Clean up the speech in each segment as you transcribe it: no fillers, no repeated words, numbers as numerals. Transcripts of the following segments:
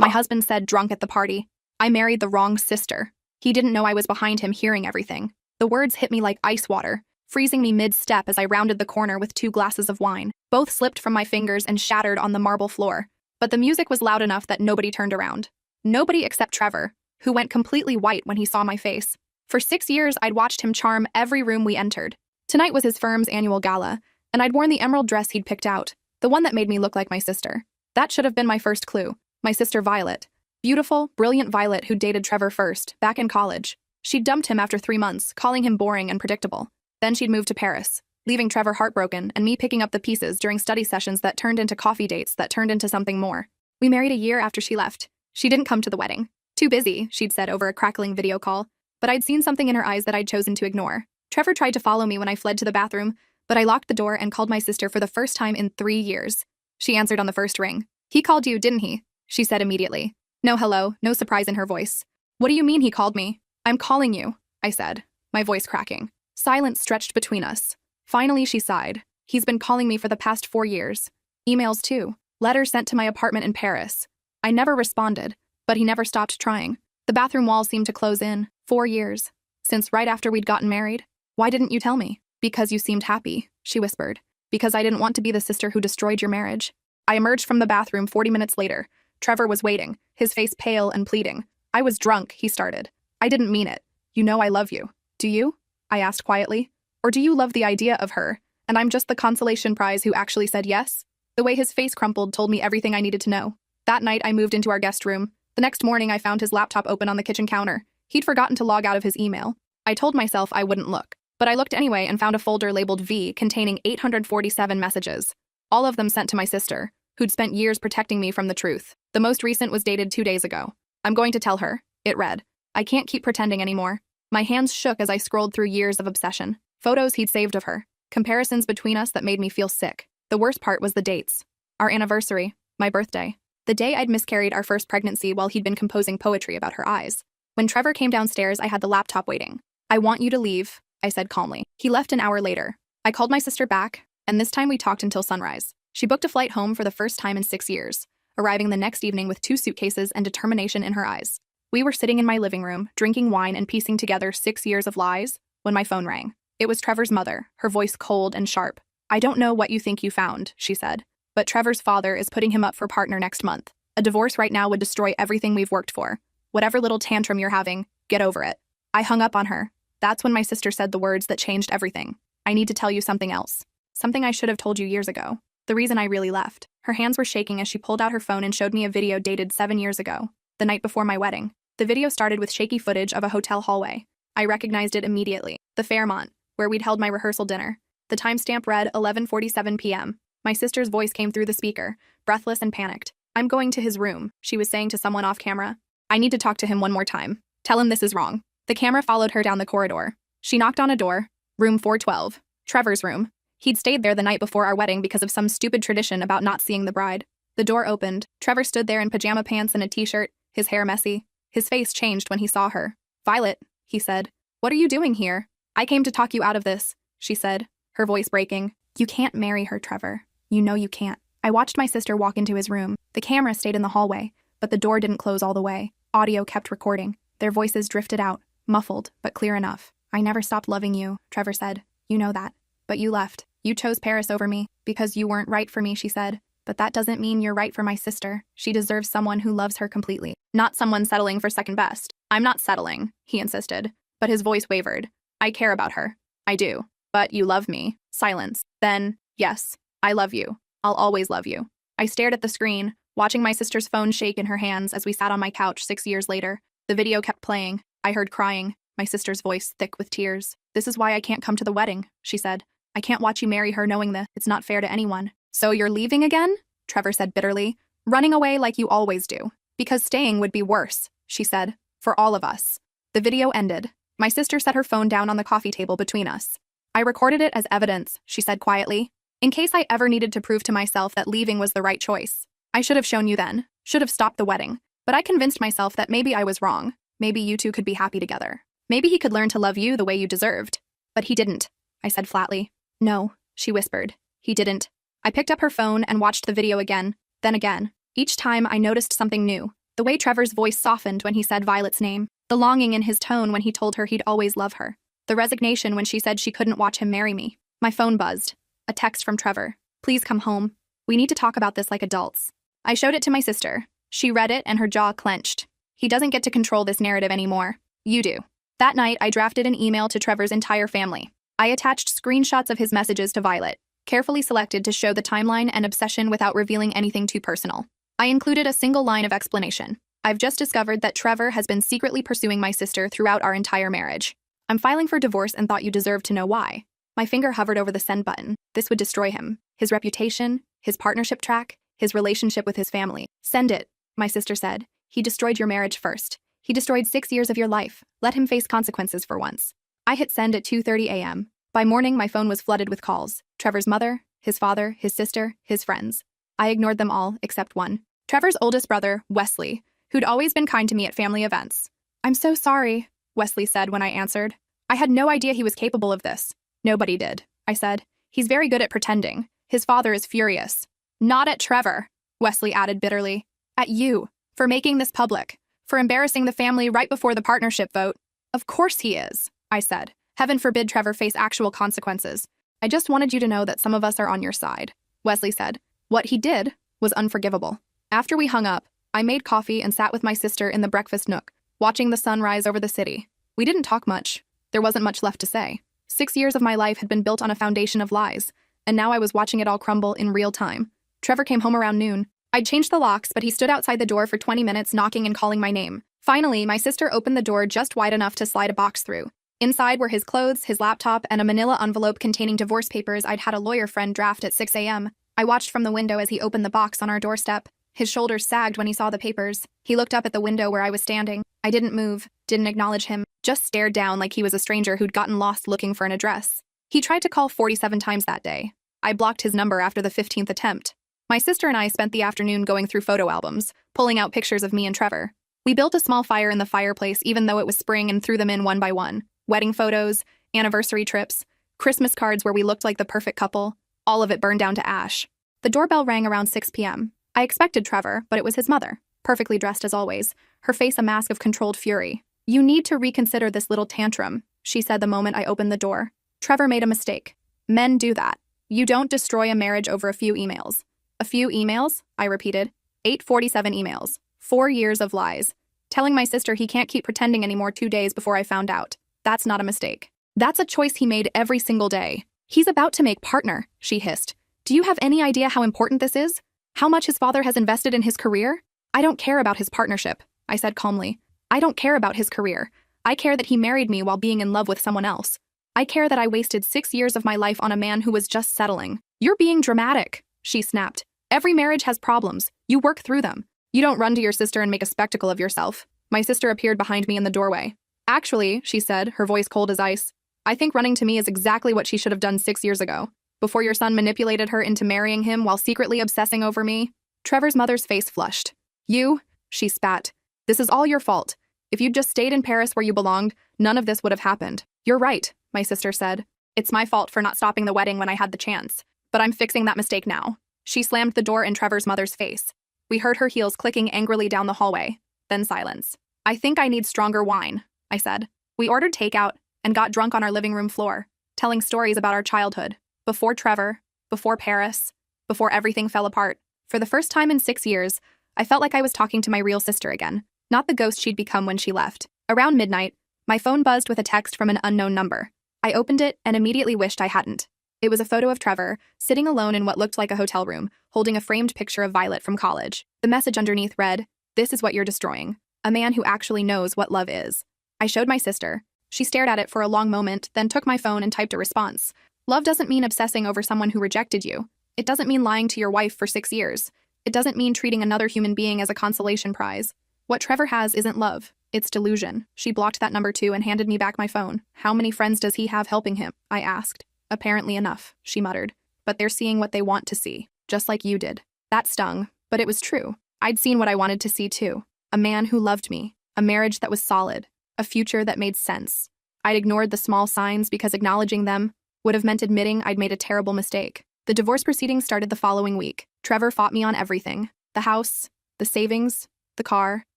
My husband said drunk at the party. I married the wrong sister. He didn't know I was behind him hearing everything. The words hit me like ice water, freezing me mid-step as I rounded the corner with 2 glasses of wine. Both slipped from my fingers and shattered on the marble floor. But the music was loud enough that nobody turned around. Nobody except Trevor, who went completely white when he saw my face. For 6 years, I'd watched him charm every room we entered. Tonight was his firm's annual gala, and I'd worn the emerald dress he'd picked out, the one that made me look like my sister. That should have been my first clue. My sister Violet. Beautiful, brilliant Violet who dated Trevor first, back in college. She'd dumped him after 3 months, calling him boring and predictable. Then she'd moved to Paris, leaving Trevor heartbroken and me picking up the pieces during study sessions that turned into coffee dates that turned into something more. We married a year after she left. She didn't come to the wedding. Too busy, she'd said over a crackling video call. But I'd seen something in her eyes that I'd chosen to ignore. Trevor tried to follow me when I fled to the bathroom, but I locked the door and called my sister for the first time in 3 years. She answered on the first ring. "He called you, didn't he?" she said immediately. No hello, no surprise in her voice. "What do you mean he called me?" "I'm calling you," I said, my voice cracking. Silence stretched between us. Finally, she sighed. "He's been calling me for the past 4 years. Emails too. Letters sent to my apartment in Paris. I never responded, but he never stopped trying. The bathroom wall seemed to close in. 4 years. Since right after we'd gotten married. Why didn't you tell me?" "Because you seemed happy," she whispered. "Because I didn't want to be the sister who destroyed your marriage." I emerged from the bathroom 40 minutes later. Trevor was waiting, his face pale and pleading. "I was drunk," he started. "I didn't mean it. You know I love you. Do you?" I asked quietly. "Or do you love the idea of her, and I'm just the consolation prize who actually said yes?" The way his face crumpled told me everything I needed to know. That night, I moved into our guest room. The next morning, I found his laptop open on the kitchen counter. He'd forgotten to log out of his email. I told myself I wouldn't look, but I looked anyway and found a folder labeled V containing 847 messages. All of them sent to my sister, who'd spent years protecting me from the truth. The most recent was dated 2 days ago. "I'm going to tell her," it read. "I can't keep pretending anymore." My hands shook as I scrolled through years of obsession. Photos he'd saved of her. Comparisons between us that made me feel sick. The worst part was the dates. Our anniversary. My birthday. The day I'd miscarried our first pregnancy while he'd been composing poetry about her eyes. When Trevor came downstairs, I had the laptop waiting. "I want you to leave," I said calmly. He left an hour later. I called my sister back, and this time we talked until sunrise. She booked a flight home for the first time in 6 years, arriving the next evening with 2 suitcases and determination in her eyes. We were sitting in my living room, drinking wine and piecing together 6 years of lies, when my phone rang. It was Trevor's mother, her voice cold and sharp. "I don't know what you think you found," she said, "but Trevor's father is putting him up for partner next month. A divorce right now would destroy everything we've worked for. Whatever little tantrum you're having, get over it." I hung up on her. That's when my sister said the words that changed everything. "I need to tell you something else. Something I should have told you years ago. The reason I really left." Her hands were shaking as she pulled out her phone and showed me a video dated 7 years ago, the night before my wedding. The video started with shaky footage of a hotel hallway. I recognized it immediately. The Fairmont, where we'd held my rehearsal dinner. The timestamp read 11:47 p.m. My sister's voice came through the speaker, breathless and panicked. "I'm going to his room," she was saying to someone off camera. "I need to talk to him one more time. Tell him this is wrong." The camera followed her down the corridor. She knocked on a door. Room 412. Trevor's room. He'd stayed there the night before our wedding because of some stupid tradition about not seeing the bride. The door opened. Trevor stood there in pajama pants and a t-shirt, his hair messy. His face changed when he saw her. "Violet," he said. "What are you doing here?" "I came to talk you out of this," she said, her voice breaking. "You can't marry her, Trevor. You know you can't." I watched my sister walk into his room. The camera stayed in the hallway, but the door didn't close all the way. Audio kept recording. Their voices drifted out, muffled, but clear enough. "I never stopped loving you," Trevor said. "You know that. But you left. You chose Paris over me, because you weren't right for me," she said. "But that doesn't mean you're right for my sister. She deserves someone who loves her completely. Not someone settling for second best." "I'm not settling," he insisted, but his voice wavered. "I care about her. I do. But you love me." Silence. Then, "Yes, I love you. I'll always love you." I stared at the screen, watching my sister's phone shake in her hands as we sat on my couch 6 years later. The video kept playing. I heard crying, my sister's voice thick with tears. "This is why I can't come to the wedding," she said. "I can't watch you marry her knowing this. It's not fair to anyone." "So you're leaving again?" Trevor said bitterly. "Running away like you always do." "Because staying would be worse," she said, "for all of us." The video ended. My sister set her phone down on the coffee table between us. "I recorded it as evidence," she said quietly, "in case I ever needed to prove to myself that leaving was the right choice. I should have shown you then, should have stopped the wedding. But I convinced myself that maybe I was wrong. Maybe you two could be happy together. Maybe he could learn to love you the way you deserved." "But he didn't," I said flatly. "No," she whispered. "He didn't." I picked up her phone and watched the video again, then again. Each time I noticed something new. The way Trevor's voice softened when he said Violet's name, the longing in his tone when he told her he'd always love her, the resignation when she said she couldn't watch him marry me. My phone buzzed. A text from Trevor. Please come home. We need to talk about this like adults. I showed it to my sister. She read it and her jaw clenched. He doesn't get to control this narrative anymore. You do. That night, I drafted an email to Trevor's entire family. I attached screenshots of his messages to Violet, carefully selected to show the timeline and obsession without revealing anything too personal. I included a single line of explanation. I've just discovered that Trevor has been secretly pursuing my sister throughout our entire marriage. I'm filing for divorce and thought you deserved to know why. My finger hovered over the send button. This would destroy him, his reputation, his partnership track, his relationship with his family. Send it, my sister said. He destroyed your marriage first. He destroyed 6 years of your life. Let him face consequences for once. I hit send at 2:30 a.m. By morning, my phone was flooded with calls. Trevor's mother, his father, his sister, his friends. I ignored them all except one. Trevor's oldest brother, Wesley, who'd always been kind to me at family events. I'm so sorry, Wesley said when I answered. I had no idea he was capable of this. Nobody did, I said. He's very good at pretending. His father is furious. Not at Trevor, Wesley added bitterly. At you, for making this public, for embarrassing the family right before the partnership vote. Of course he is, I said. Heaven forbid Trevor face actual consequences. I just wanted you to know that some of us are on your side, Wesley said. What he did was unforgivable. After we hung up, I made coffee and sat with my sister in the breakfast nook, watching the sun rise over the city. We didn't talk much. There wasn't much left to say. 6 years of my life had been built on a foundation of lies, and now I was watching it all crumble in real time. Trevor came home around noon. I'd changed the locks, but he stood outside the door for 20 minutes knocking and calling my name. Finally, my sister opened the door just wide enough to slide a box through. Inside were his clothes, his laptop, and a manila envelope containing divorce papers I'd had a lawyer friend draft at 6 a.m. I watched from the window as he opened the box on our doorstep. His shoulders sagged when he saw the papers. He looked up at the window where I was standing. I didn't move, didn't acknowledge him, just stared down like he was a stranger who'd gotten lost looking for an address. He tried to call 47 times that day. I blocked his number after the 15th attempt. My sister and I spent the afternoon going through photo albums, pulling out pictures of me and Trevor. We built a small fire in the fireplace even though it was spring and threw them in one by one. Wedding photos, anniversary trips, Christmas cards where we looked like the perfect couple. All of it burned down to ash. The doorbell rang around 6 p.m. I expected Trevor, but it was his mother, perfectly dressed as always, her face a mask of controlled fury. You need to reconsider this little tantrum, she said the moment I opened the door. Trevor made a mistake. Men do that. You don't destroy a marriage over a few emails. A few emails? I repeated. 847 emails. 4 years of lies. Telling my sister he can't keep pretending anymore 2 days before I found out. That's not a mistake. That's a choice he made every single day. He's about to make partner, she hissed. Do you have any idea how important this is? How much his father has invested in his career? I don't care about his partnership, I said calmly. I don't care about his career. I care that he married me while being in love with someone else. I care that I wasted 6 years of my life on a man who was just settling. You're being dramatic, she snapped. Every marriage has problems. You work through them. You don't run to your sister and make a spectacle of yourself. My sister appeared behind me in the doorway. Actually, she said, her voice cold as ice, I think running to me is exactly what she should have done 6 years ago. Before your son manipulated her into marrying him while secretly obsessing over me. Trevor's mother's face flushed. You, she spat. This is all your fault. If you'd just stayed in Paris where you belonged, none of this would have happened. You're right, my sister said. It's my fault for not stopping the wedding when I had the chance. But I'm fixing that mistake now. She slammed the door in Trevor's mother's face. We heard her heels clicking angrily down the hallway. Then silence. I think I need stronger wine, I said. We ordered takeout and got drunk on our living room floor, telling stories about our childhood. Before Trevor, before Paris, before everything fell apart. For the first time in 6 years, I felt like I was talking to my real sister again, not the ghost she'd become when she left. Around midnight, my phone buzzed with a text from an unknown number. I opened it and immediately wished I hadn't. It was a photo of Trevor, sitting alone in what looked like a hotel room, holding a framed picture of Violet from college. The message underneath read, "This is what you're destroying. A man who actually knows what love is." I showed my sister. She stared at it for a long moment, then took my phone and typed a response. Love doesn't mean obsessing over someone who rejected you. It doesn't mean lying to your wife for 6 years. It doesn't mean treating another human being as a consolation prize. What Trevor has isn't love. It's delusion. She blocked that number too and handed me back my phone. How many friends does he have helping him? I asked. Apparently enough, she muttered. But they're seeing what they want to see, just like you did. That stung, but it was true. I'd seen what I wanted to see too. A man who loved me. A marriage that was solid. A future that made sense. I'd ignored the small signs because acknowledging them would have meant admitting I'd made a terrible mistake. The divorce proceedings started the following week. Trevor fought me on everything. The house, the savings, the car.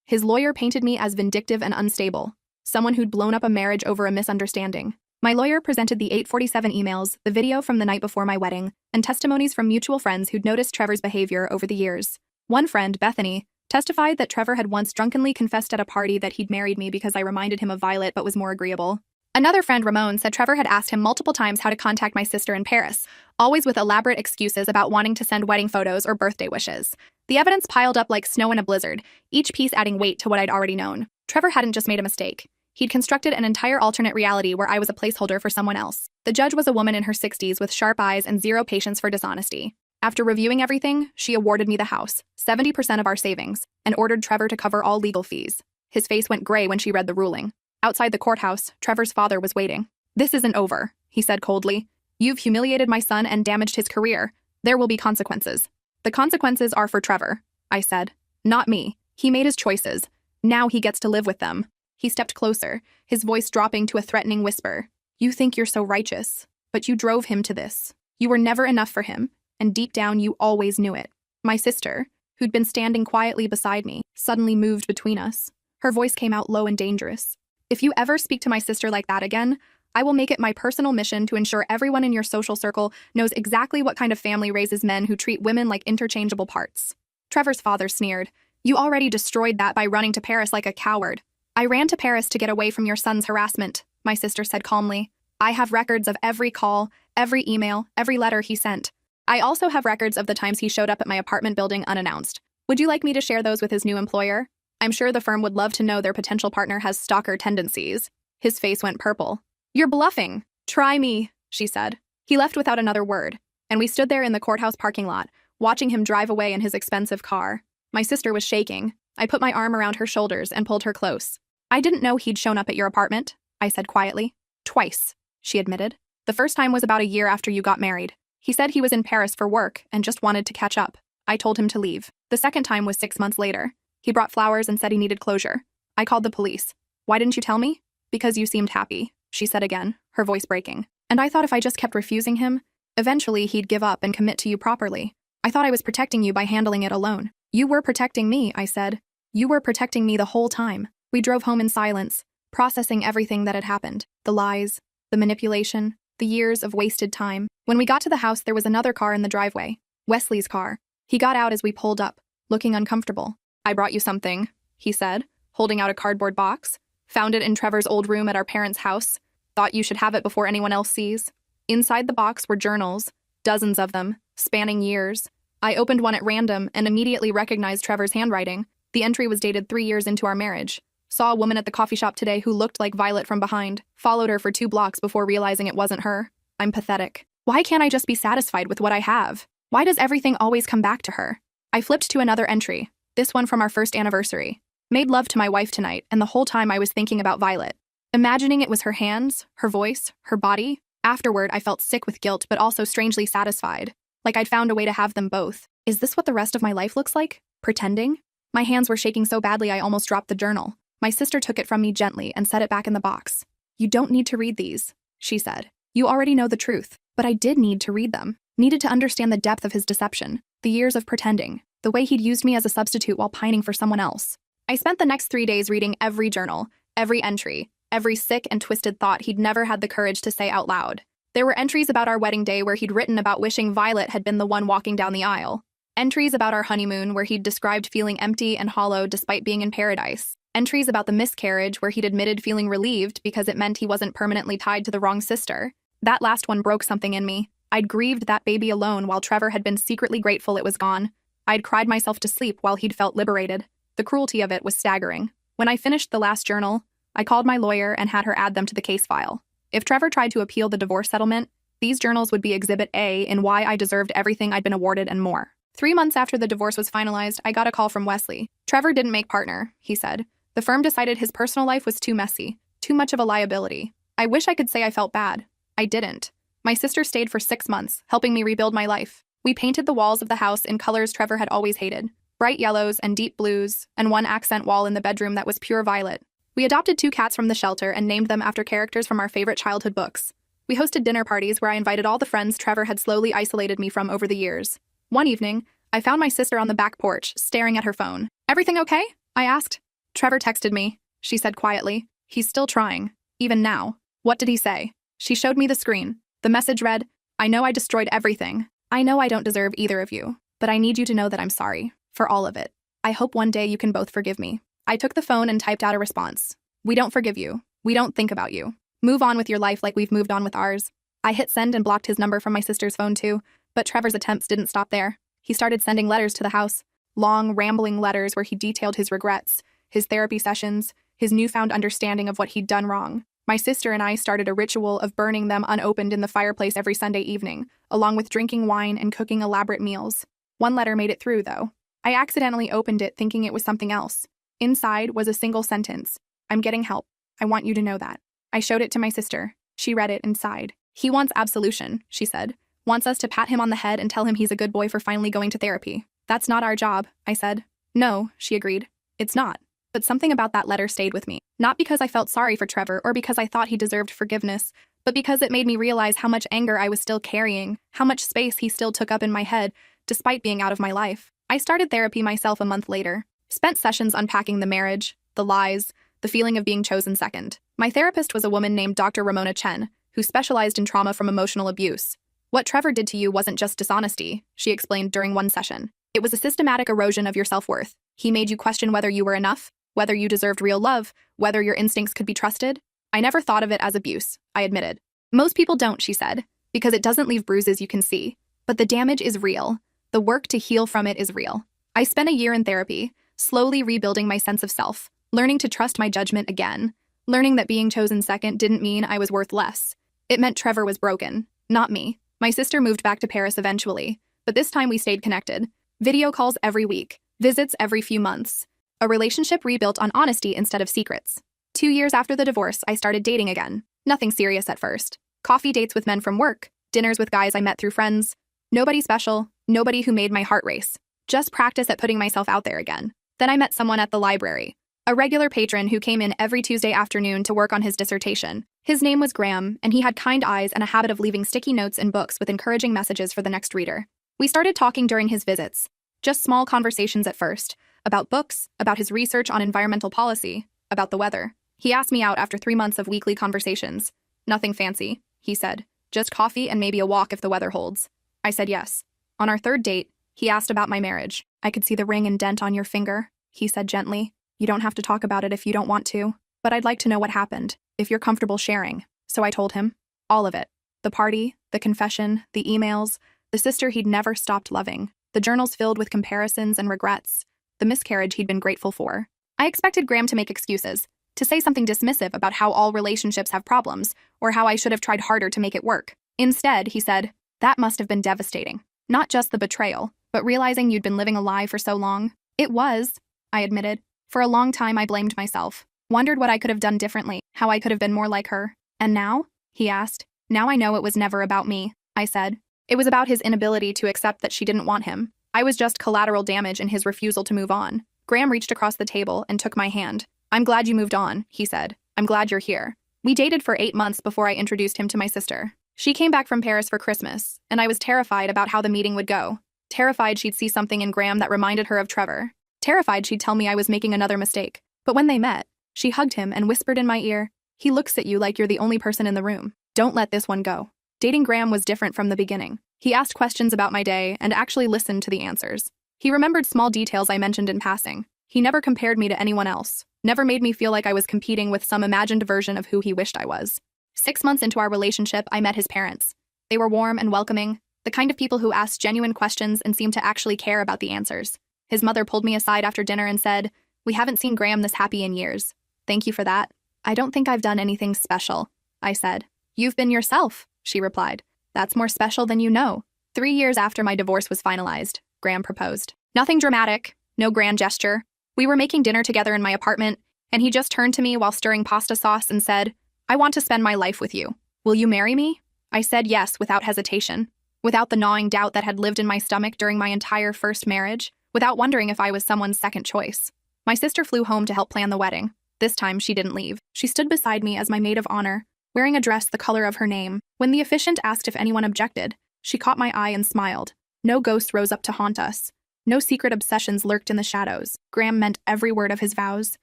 His lawyer painted me as vindictive and unstable, someone who'd blown up a marriage over a misunderstanding. My lawyer presented the 8:47 emails, the video from the night before my wedding, and testimonies from mutual friends who'd noticed Trevor's behavior over the years. One friend, Bethany, testified that Trevor had once drunkenly confessed at a party that he'd married me because I reminded him of Violet but was more agreeable. Another friend, Ramon, said Trevor had asked him multiple times how to contact my sister in Paris, always with elaborate excuses about wanting to send wedding photos or birthday wishes. The evidence piled up like snow in a blizzard, each piece adding weight to what I'd already known. Trevor hadn't just made a mistake. He'd constructed an entire alternate reality where I was a placeholder for someone else. The judge was a woman in her 60s with sharp eyes and zero patience for dishonesty. After reviewing everything, she awarded me the house, 70% of our savings, and ordered Trevor to cover all legal fees. His face went gray when she read the ruling. Outside the courthouse, Trevor's father was waiting. "This isn't over," he said coldly. "You've humiliated my son and damaged his career. There will be consequences." "The consequences are for Trevor," I said. "Not me. He made his choices. Now he gets to live with them." He stepped closer, his voice dropping to a threatening whisper. "You think you're so righteous, but you drove him to this. You were never enough for him, and deep down you always knew it." My sister, who'd been standing quietly beside me, suddenly moved between us. Her voice came out low and dangerous. "If you ever speak to my sister like that again, I will make it my personal mission to ensure everyone in your social circle knows exactly what kind of family raises men who treat women like interchangeable parts." Trevor's father sneered. "You already destroyed that by running to Paris like a coward." "I ran to Paris to get away from your son's harassment," my sister said calmly. "I have records of every call, every email, every letter he sent. I also have records of the times he showed up at my apartment building unannounced. Would you like me to share those with his new employer? I'm sure the firm would love to know their potential partner has stalker tendencies." His face went purple. "You're bluffing. Try me," she said. He left without another word, and we stood there in the courthouse parking lot, watching him drive away in his expensive car. My sister was shaking. I put my arm around her shoulders and pulled her close. "I didn't know he'd shown up at your apartment," I said quietly. "Twice," she admitted. "The first time was about a year after you got married. He said he was in Paris for work and just wanted to catch up. I told him to leave. The second time was 6 months later. He brought flowers and said he needed closure. I called the police. Why didn't you tell me? Because you seemed happy," she said again, her voice breaking. "And I thought if I just kept refusing him, eventually he'd give up and commit to you properly. I thought I was protecting you by handling it alone." "You were protecting me," I said. "You were protecting me the whole time." We drove home in silence, processing everything that had happened. The lies, the manipulation, the years of wasted time. When we got to the house, there was another car in the driveway. Wesley's car. He got out as we pulled up, looking uncomfortable. "I brought you something," he said, holding out a cardboard box. "Found it in Trevor's old room at our parents' house. Thought you should have it before anyone else sees." Inside the box were journals, dozens of them, spanning years. I opened one at random and immediately recognized Trevor's handwriting. The entry was dated 3 years into our marriage. "Saw a woman at the coffee shop today who looked like Violet from behind. Followed her for 2 blocks before realizing it wasn't her. I'm pathetic. Why can't I just be satisfied with what I have? Why does everything always come back to her?" I flipped to another entry, this one from our first anniversary. "Made love to my wife tonight, and the whole time I was thinking about Violet. Imagining it was her hands, her voice, her body. Afterward, I felt sick with guilt, but also strangely satisfied. Like I'd found a way to have them both. Is this what the rest of my life looks like? Pretending?" My hands were shaking so badly I almost dropped the journal. My sister took it from me gently and set it back in the box. "You don't need to read these," she said. "You already know the truth." But I did need to read them. Needed to understand the depth of his deception, the years of pretending, the way he'd used me as a substitute while pining for someone else. I spent the next 3 days reading every journal, every entry, every sick and twisted thought he'd never had the courage to say out loud. There were entries about our wedding day where he'd written about wishing Violet had been the one walking down the aisle. Entries about our honeymoon where he'd described feeling empty and hollow despite being in paradise. Entries about the miscarriage where he'd admitted feeling relieved because it meant he wasn't permanently tied to the wrong sister. That last one broke something in me. I'd grieved that baby alone while Trevor had been secretly grateful it was gone. I'd cried myself to sleep while he'd felt liberated. The cruelty of it was staggering. When I finished the last journal, I called my lawyer and had her add them to the case file. If Trevor tried to appeal the divorce settlement, these journals would be Exhibit A in why I deserved everything I'd been awarded and more. 3 months after the divorce was finalized, I got a call from Wesley. "Trevor didn't make partner," he said. "The firm decided his personal life was too messy, too much of a liability." I wish I could say I felt bad. I didn't. My sister stayed for 6 months, helping me rebuild my life. We painted the walls of the house in colors Trevor had always hated. Bright yellows and deep blues, and one accent wall in the bedroom that was pure violet. We adopted 2 cats from the shelter and named them after characters from our favorite childhood books. We hosted dinner parties where I invited all the friends Trevor had slowly isolated me from over the years. One evening, I found my sister on the back porch, staring at her phone. "Everything okay?" I asked. Trevor texted me, she said quietly. He's still trying. Even now. What did he say? She showed me the screen. The message read, I know I destroyed everything. I know I don't deserve either of you, but I need you to know that I'm sorry. For all of it. I hope one day you can both forgive me. I took the phone and typed out a response. We don't forgive you. We don't think about you. Move on with your life like we've moved on with ours. I hit send and blocked his number from my sister's phone too, but Trevor's attempts didn't stop there. He started sending letters to the house. Long, rambling letters where he detailed his regrets, his therapy sessions, his newfound understanding of what he'd done wrong. My sister and I started a ritual of burning them unopened in the fireplace every Sunday evening, along with drinking wine and cooking elaborate meals. One letter made it through, though. I accidentally opened it thinking it was something else. Inside was a single sentence. I'm getting help. I want you to know that. I showed it to my sister. She read it and sighed. He wants absolution, she said. Wants us to pat him on the head and tell him he's a good boy for finally going to therapy. That's not our job, I said. No, she agreed. It's not. But something about that letter stayed with me. Not because I felt sorry for Trevor or because I thought he deserved forgiveness, but because it made me realize how much anger I was still carrying, how much space he still took up in my head, despite being out of my life. I started therapy myself a month later. Spent sessions unpacking the marriage, the lies, the feeling of being chosen second. My therapist was a woman named Dr. Ramona Chen, who specialized in trauma from emotional abuse. What Trevor did to you wasn't just dishonesty, she explained during one session. It was a systematic erosion of your self-worth. He made you question whether you were enough, whether you deserved real love, whether your instincts could be trusted. I never thought of it as abuse, I admitted. Most people don't, she said, because it doesn't leave bruises you can see. But the damage is real. The work to heal from it is real. I spent a year in therapy, slowly rebuilding my sense of self, learning to trust my judgment again, learning that being chosen second didn't mean I was worth less. It meant Trevor was broken, not me. My sister moved back to Paris eventually, but this time we stayed connected. Video calls every week, visits every few months. A relationship rebuilt on honesty instead of secrets. 2 years after the divorce, I started dating again. Nothing serious at first. Coffee dates with men from work, dinners with guys I met through friends. Nobody special, nobody who made my heart race. Just practice at putting myself out there again. Then I met someone at the library. A regular patron who came in every Tuesday afternoon to work on his dissertation. His name was Graham, and he had kind eyes and a habit of leaving sticky notes in books with encouraging messages for the next reader. We started talking during his visits. Just small conversations at first. About books, about his research on environmental policy, about the weather. He asked me out after 3 months of weekly conversations. Nothing fancy, he said. Just coffee and maybe a walk if the weather holds. I said yes. On our third date, he asked about my marriage. I could see the ring and dent on your finger, he said gently. You don't have to talk about it if you don't want to, but I'd like to know what happened, if you're comfortable sharing. So I told him. All of it. The party, the confession, the emails, the sister he'd never stopped loving, the journals filled with comparisons and regrets, the miscarriage he'd been grateful for. I expected Graham to make excuses, to say something dismissive about how all relationships have problems, or how I should have tried harder to make it work. Instead, he said, that must have been devastating. Not just the betrayal, but realizing you'd been living a lie for so long. It was, I admitted. For a long time, I blamed myself. Wondered what I could have done differently, how I could have been more like her. And now? He asked. Now I know it was never about me, I said. It was about his inability to accept that she didn't want him. I was just collateral damage in his refusal to move on. Graham reached across the table and took my hand. I'm glad you moved on, he said. I'm glad you're here. We dated for 8 months before I introduced him to my sister. She came back from Paris for Christmas, and I was terrified about how the meeting would go. Terrified she'd see something in Graham that reminded her of Trevor. Terrified she'd tell me I was making another mistake. But when they met, she hugged him and whispered in my ear, he looks at you like you're the only person in the room. Don't let this one go. Dating Graham was different from the beginning. He asked questions about my day and actually listened to the answers. He remembered small details I mentioned in passing. He never compared me to anyone else, never made me feel like I was competing with some imagined version of who he wished I was. 6 months into our relationship, I met his parents. They were warm and welcoming, the kind of people who asked genuine questions and seemed to actually care about the answers. His mother pulled me aside after dinner and said, we haven't seen Graham this happy in years. Thank you for that. I don't think I've done anything special, I said. You've been yourself, she replied. That's more special than you know. 3 years after my divorce was finalized, Graham proposed. Nothing dramatic, no grand gesture. We were making dinner together in my apartment, and he just turned to me while stirring pasta sauce and said, I want to spend my life with you. Will you marry me? I said yes without hesitation, without the gnawing doubt that had lived in my stomach during my entire first marriage, without wondering if I was someone's second choice. My sister flew home to help plan the wedding. This time, she didn't leave. She stood beside me as my maid of honor, wearing a dress the color of her name. When the officiant asked if anyone objected, she caught my eye and smiled. No ghost rose up to haunt us. No secret obsessions lurked in the shadows. Graham meant every word of his vows.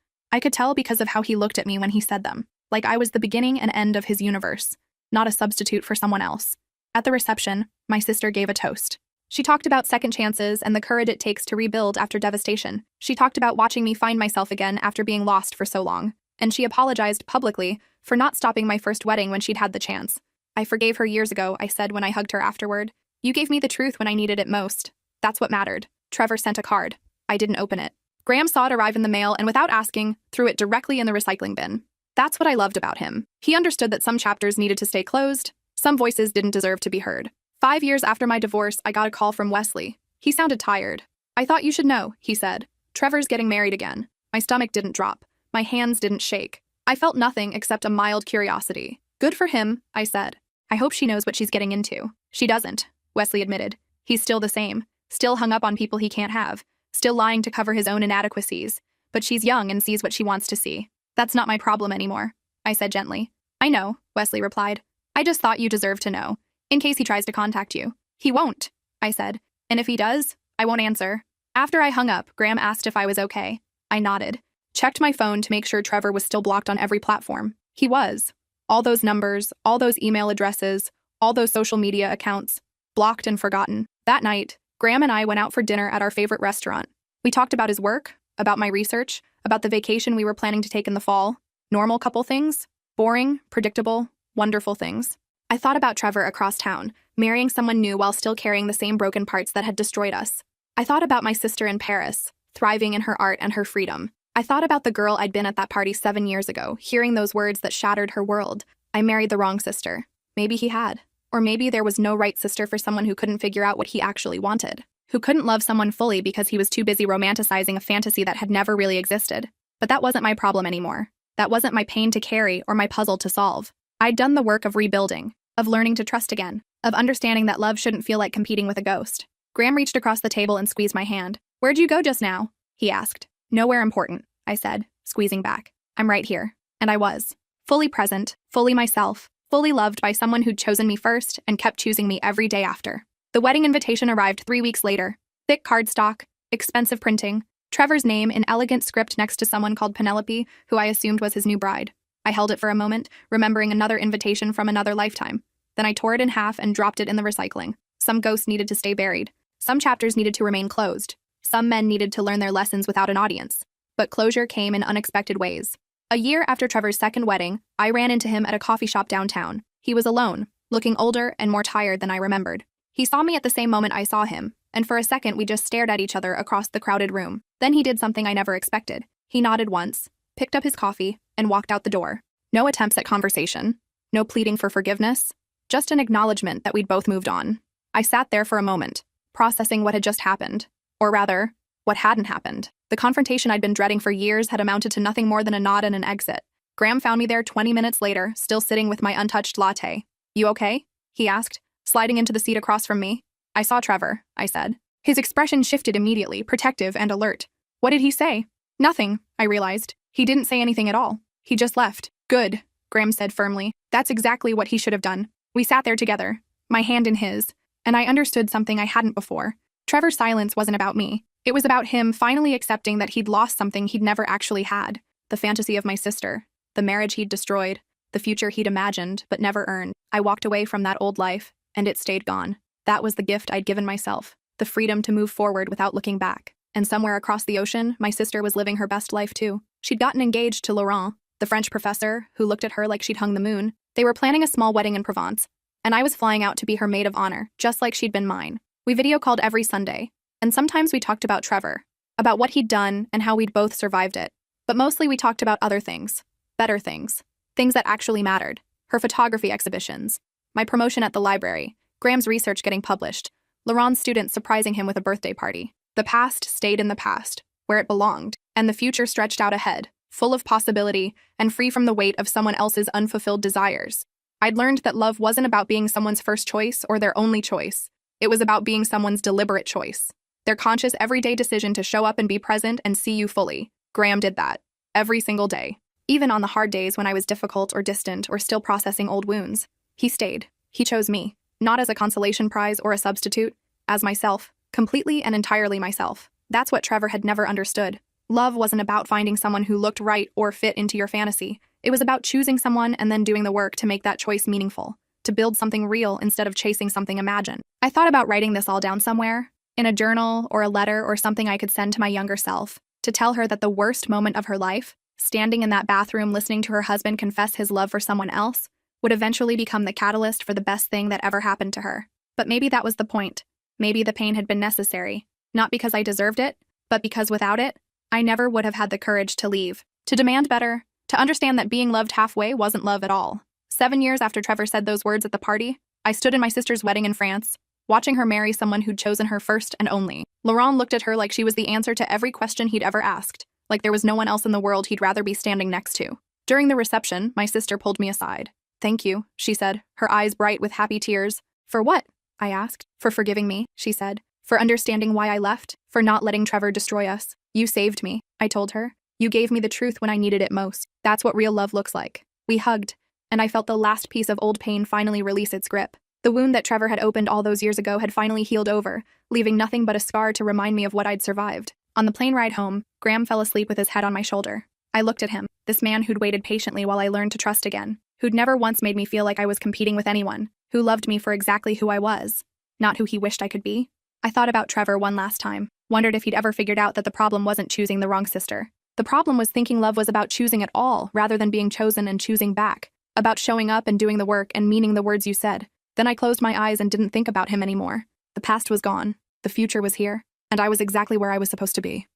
I could tell because of how he looked at me when he said them, like I was the beginning and end of his universe, not a substitute for someone else. At the reception, my sister gave a toast. She talked about second chances and the courage it takes to rebuild after devastation. She talked about watching me find myself again after being lost for so long. And she apologized publicly for not stopping my first wedding when she'd had the chance. I forgave her years ago, I said when I hugged her afterward. You gave me the truth when I needed it most. That's what mattered. Trevor sent a card. I didn't open it. Graham saw it arrive in the mail and without asking, threw it directly in the recycling bin. That's what I loved about him. He understood that some chapters needed to stay closed, some voices didn't deserve to be heard. 5 years after my divorce, I got a call from Wesley. He sounded tired. I thought you should know, he said. Trevor's getting married again. My stomach didn't drop. My hands didn't shake. I felt nothing except a mild curiosity. Good for him, I said. I hope she knows what she's getting into. She doesn't, Wesley admitted. He's still the same, still hung up on people he can't have, still lying to cover his own inadequacies. But she's young and sees what she wants to see. That's not my problem anymore, I said gently. I know, Wesley replied. I just thought you deserved to know, in case he tries to contact you. He won't, I said. And if he does, I won't answer. After I hung up, Graham asked if I was okay. I nodded. Checked my phone to make sure Trevor was still blocked on every platform. He was. All those numbers, all those email addresses, all those social media accounts, blocked and forgotten. That night, Graham and I went out for dinner at our favorite restaurant. We talked about his work, about my research, about the vacation we were planning to take in the fall. Normal couple things. Boring, predictable, wonderful things. I thought about Trevor across town, marrying someone new while still carrying the same broken parts that had destroyed us. I thought about my sister in Paris, thriving in her art and her freedom. I thought about the girl I'd been at that party 7 years ago, hearing those words that shattered her world. I married the wrong sister. Maybe he had. Or maybe there was no right sister for someone who couldn't figure out what he actually wanted. Who couldn't love someone fully because he was too busy romanticizing a fantasy that had never really existed. But that wasn't my problem anymore. That wasn't my pain to carry or my puzzle to solve. I'd done the work of rebuilding, of learning to trust again, of understanding that love shouldn't feel like competing with a ghost. Graham reached across the table and squeezed my hand. Where'd you go just now? He asked. Nowhere important, I said, squeezing back. I'm right here. And I was. Fully present, fully myself, fully loved by someone who'd chosen me first and kept choosing me every day after. The wedding invitation arrived 3 weeks later. Thick cardstock, expensive printing, Trevor's name in elegant script next to someone called Penelope, who I assumed was his new bride. I held it for a moment, remembering another invitation from another lifetime. Then I tore it in half and dropped it in the recycling. Some ghosts needed to stay buried. Some chapters needed to remain closed. Some men needed to learn their lessons without an audience. But closure came in unexpected ways. A year after Trevor's second wedding, I ran into him at a coffee shop downtown. He was alone, looking older and more tired than I remembered. He saw me at the same moment I saw him, and for a second we just stared at each other across the crowded room. Then he did something I never expected. He nodded once, picked up his coffee, and walked out the door. No attempts at conversation. No pleading for forgiveness. Just an acknowledgement that we'd both moved on. I sat there for a moment, processing what had just happened. Or rather, what hadn't happened. The confrontation I'd been dreading for years had amounted to nothing more than a nod and an exit. Graham found me there 20 minutes later, still sitting with my untouched latte. You okay? He asked, sliding into the seat across from me. I saw Trevor, I said. His expression shifted immediately, protective and alert. What did he say? Nothing, I realized. He didn't say anything at all. He just left. Good, Graham said firmly. That's exactly what he should have done. We sat there together, my hand in his, and I understood something I hadn't before. Trevor's silence wasn't about me. It was about him finally accepting that he'd lost something he'd never actually had. The fantasy of my sister, the marriage he'd destroyed, the future he'd imagined but never earned. I walked away from that old life, and it stayed gone. That was the gift I'd given myself, the freedom to move forward without looking back. And somewhere across the ocean, my sister was living her best life too. She'd gotten engaged to Laurent, the French professor, who looked at her like she'd hung the moon. They were planning a small wedding in Provence, and I was flying out to be her maid of honor, just like she'd been mine. We video called every Sunday, and sometimes we talked about Trevor, about what he'd done and how we'd both survived it. But mostly we talked about other things, better things, things that actually mattered. Her photography exhibitions, my promotion at the library, Graham's research getting published, Laurent's students surprising him with a birthday party. The past stayed in the past, where it belonged, and the future stretched out ahead, full of possibility and free from the weight of someone else's unfulfilled desires. I'd learned that love wasn't about being someone's first choice or their only choice. It was about being someone's deliberate choice. Their conscious everyday decision to show up and be present and see you fully. Graham did that. Every single day. Even on the hard days when I was difficult or distant or still processing old wounds. He stayed. He chose me. Not as a consolation prize or a substitute. As myself. Completely and entirely myself. That's what Trevor had never understood. Love wasn't about finding someone who looked right or fit into your fantasy. It was about choosing someone and then doing the work to make that choice meaningful, to build something real instead of chasing something imagined. I thought about writing this all down somewhere, in a journal or a letter or something I could send to my younger self, to tell her that the worst moment of her life, standing in that bathroom listening to her husband confess his love for someone else, would eventually become the catalyst for the best thing that ever happened to her. But maybe that was the point. Maybe the pain had been necessary, not because I deserved it, but because without it, I never would have had the courage to leave, to demand better, to understand that being loved halfway wasn't love at all. 7 years after Trevor said those words at the party, I stood in my sister's wedding in France, watching her marry someone who'd chosen her first and only. Laurent looked at her like she was the answer to every question he'd ever asked, like there was no one else in the world he'd rather be standing next to. During the reception, my sister pulled me aside. "Thank you," she said, her eyes bright with happy tears. "For what?" I asked. "For forgiving me," she said. "For understanding why I left, for not letting Trevor destroy us. You saved me," I told her. "You gave me the truth when I needed it most. That's what real love looks like." We hugged, and I felt the last piece of old pain finally release its grip. The wound that Trevor had opened all those years ago had finally healed over, leaving nothing but a scar to remind me of what I'd survived. On the plane ride home, Graham fell asleep with his head on my shoulder. I looked at him, this man who'd waited patiently while I learned to trust again, who'd never once made me feel like I was competing with anyone, who loved me for exactly who I was, not who he wished I could be. I thought about Trevor one last time, wondered if he'd ever figured out that the problem wasn't choosing the wrong sister. The problem was thinking love was about choosing at all rather than being chosen and choosing back, about showing up and doing the work and meaning the words you said. Then I closed my eyes and didn't think about him anymore. The past was gone, the future was here, and I was exactly where I was supposed to be.